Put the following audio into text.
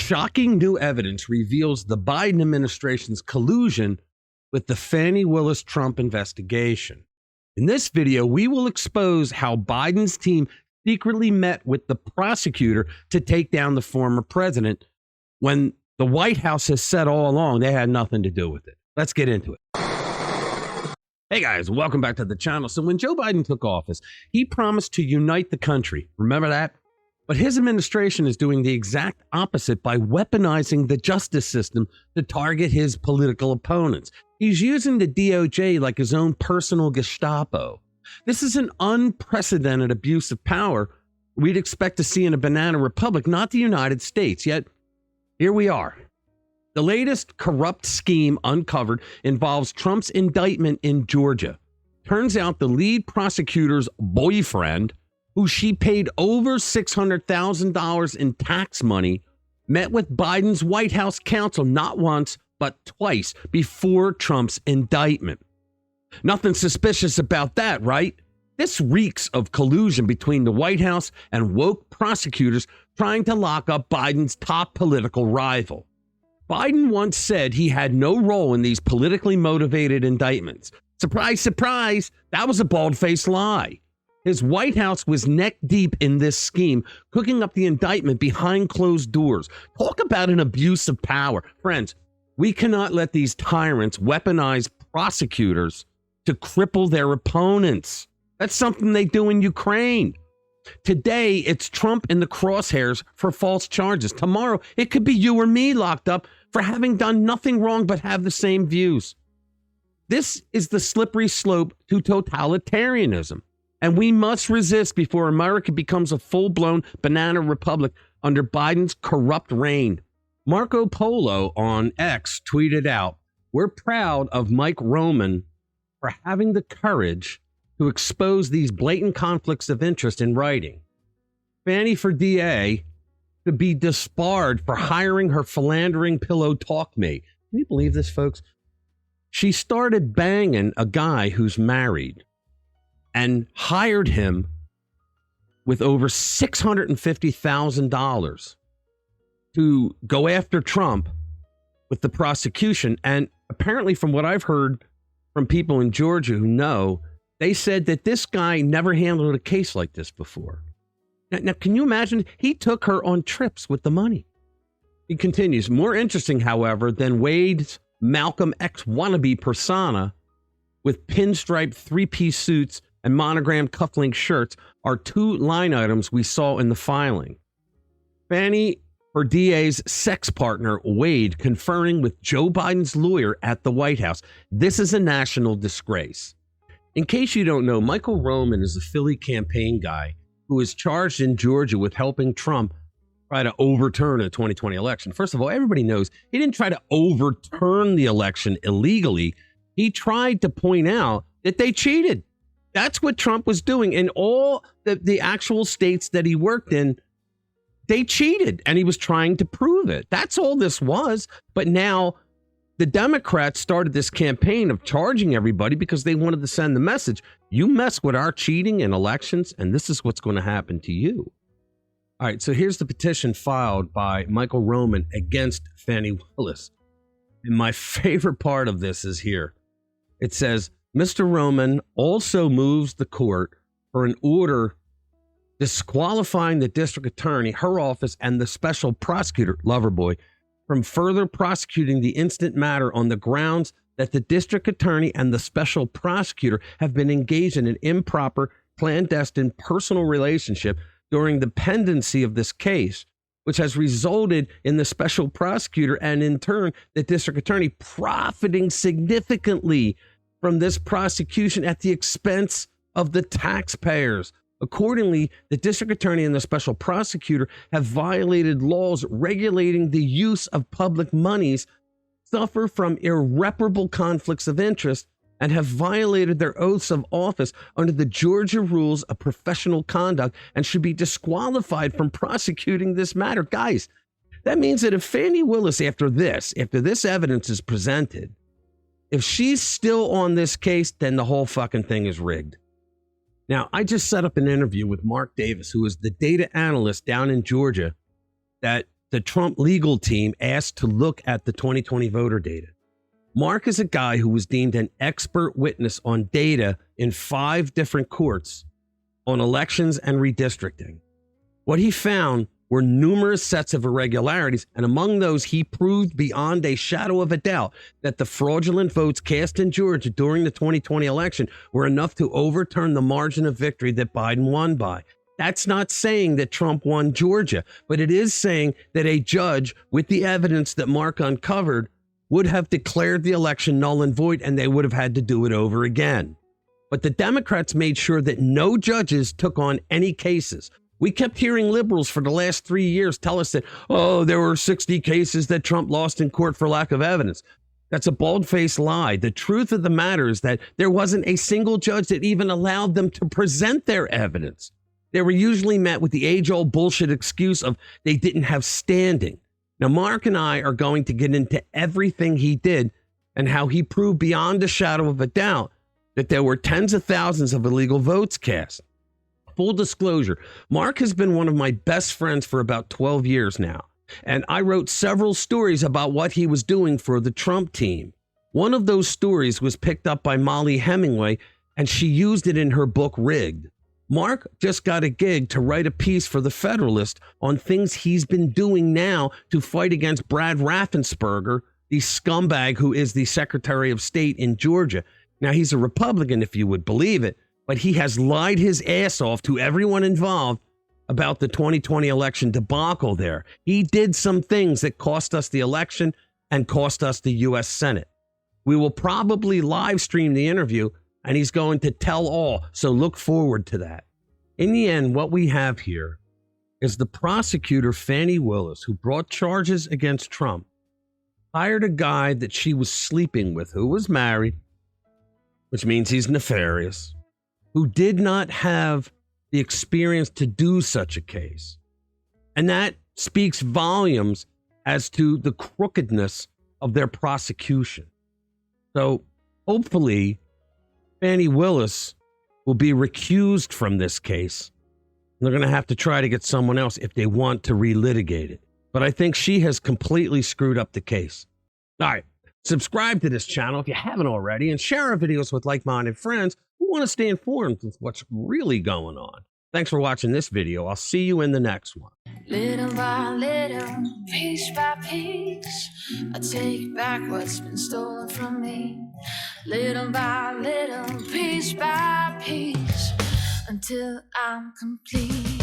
Shocking new evidence reveals the Biden administration's collusion with the Fani Willis Trump investigation. In this video, we will expose how Biden's team secretly met with the prosecutor to take down the former president when the White House has said all along they had nothing to do with it. Let's get into it. Hey guys, welcome back to the channel. So when Joe Biden took office, he promised to unite the country. Remember that? But his administration is doing the exact opposite by weaponizing the justice system to target his political opponents. He's using the DOJ like his own personal Gestapo. This is an unprecedented abuse of power we'd expect to see in a banana republic, not the United States. Yet, here we are. The latest corrupt scheme uncovered involves Trump's indictment in Georgia. Turns out the lead prosecutor's boyfriend, who she paid over $600,000 in tax money, met with Biden's White House counsel not once, but twice before Trump's indictment. Nothing suspicious about that, right? This reeks of collusion between the White House and woke prosecutors trying to lock up Biden's top political rival. Biden once said he had no role in these politically motivated indictments. Surprise, surprise, that was a bald-faced lie. His White House was neck deep in this scheme, cooking up the indictment behind closed doors. Talk about an abuse of power. Friends, we cannot let these tyrants weaponize prosecutors to cripple their opponents. That's something they do in Ukraine. Today, it's Trump in the crosshairs for false charges. Tomorrow, it could be you or me locked up for having done nothing wrong but have the same views. This is the slippery slope to totalitarianism. And we must resist before America becomes a full-blown banana republic under Biden's corrupt reign. Marco Polo on X tweeted out, "We're proud of Mike Roman for having the courage to expose these blatant conflicts of interest in writing. Fani for DA to be disbarred for hiring her philandering pillow talk mate." Can you believe this, folks? She started banging a guy who's married and hired him with over $650,000 to go after Trump with the prosecution. And apparently, from what I've heard from people in Georgia who know, they said that this guy never handled a case like this before. Now, can you imagine? He took her on trips with the money. He continues, more interesting, however, than Wade's Malcolm X wannabe persona with pinstripe three-piece suits and monogrammed cufflink shirts are two line items we saw in the filing. Fani for DA's sex partner, Wade, conferring with Joe Biden's lawyer at the White House. This is a national disgrace. In case you don't know, Michael Roman is a Philly campaign guy who is charged in Georgia with helping Trump try to overturn a 2020 election. First of all, everybody knows he didn't try to overturn the election illegally. He tried to point out that they cheated. That's what Trump was doing. In all the actual states that he worked in, they cheated, and he was trying to prove it. That's all this was. But now the Democrats started this campaign of charging everybody because they wanted to send the message, you mess with our cheating in elections, and this is what's going to happen to you. All right, so here's the petition filed by Michael Roman against Fani Willis. And my favorite part of this is here. It says, Mr. Roman also moves the court for an order disqualifying the district attorney, her office, and the special prosecutor, Loverboy, from further prosecuting the instant matter on the grounds that the district attorney and the special prosecutor have been engaged in an improper, clandestine personal relationship during the pendency of this case, which has resulted in the special prosecutor and in turn the district attorney profiting significantly from this prosecution at the expense of the taxpayers. Accordingly, the district attorney and the special prosecutor have violated laws regulating the use of public monies, suffer from irreparable conflicts of interest, and have violated their oaths of office under the Georgia rules of professional conduct and should be disqualified from prosecuting this matter. Guys, that means that if Fani Willis, after this evidence is presented, if she's still on this case, then the whole fucking thing is rigged. Now, I just set up an interview with Mark Davis, who is the data analyst down in Georgia that the Trump legal team asked to look at the 2020 voter data. Mark is a guy who was deemed an expert witness on data in 5 different courts on elections and redistricting. What he found were numerous sets of irregularities, and among those, he proved beyond a shadow of a doubt that the fraudulent votes cast in Georgia during the 2020 election were enough to overturn the margin of victory that Biden won by. That's not saying that Trump won Georgia, but it is saying that a judge, with the evidence that Mark uncovered, would have declared the election null and void, and they would have had to do it over again. But the Democrats made sure that no judges took on any cases. We kept hearing liberals for the last 3 years tell us that, oh, there were 60 cases that Trump lost in court for lack of evidence. That's a bald-faced lie. The truth of the matter is that there wasn't a single judge that even allowed them to present their evidence. They were usually met with the age-old bullshit excuse of they didn't have standing. Now, Mark and I are going to get into everything he did and how he proved beyond a shadow of a doubt that there were tens of thousands of illegal votes cast. Full disclosure, Mark has been one of my best friends for about 12 years now, and I wrote several stories about what he was doing for the Trump team. One of those stories was picked up by Molly Hemingway, and she used it in her book, Rigged. Mark just got a gig to write a piece for The Federalist on things he's been doing now to fight against Brad Raffensperger, the scumbag who is the Secretary of State in Georgia. Now, he's a Republican, if you would believe it, but he has lied his ass off to everyone involved about the 2020 election debacle there. He did some things that cost us the election and cost us the U.S. Senate. We will probably live stream the interview, and he's going to tell all, so look forward to that. In the end, what we have here is the prosecutor, Fani Willis, who brought charges against Trump, hired a guy that she was sleeping with who was married, which means he's nefarious, who did not have the experience to do such a case. And that speaks volumes as to the crookedness of their prosecution. So hopefully Fani Willis will be recused from this case. They're going to have to try to get someone else if they want to relitigate it. But I think she has completely screwed up the case. All right, subscribe to this channel if you haven't already, and share our videos with like-minded friends who want to stay informed with what's really going on. Thanks for watching this video. I'll see you in the next one. Little by little, piece by piece, I take back what's been stolen from me. Little by little, piece by piece, until I'm complete.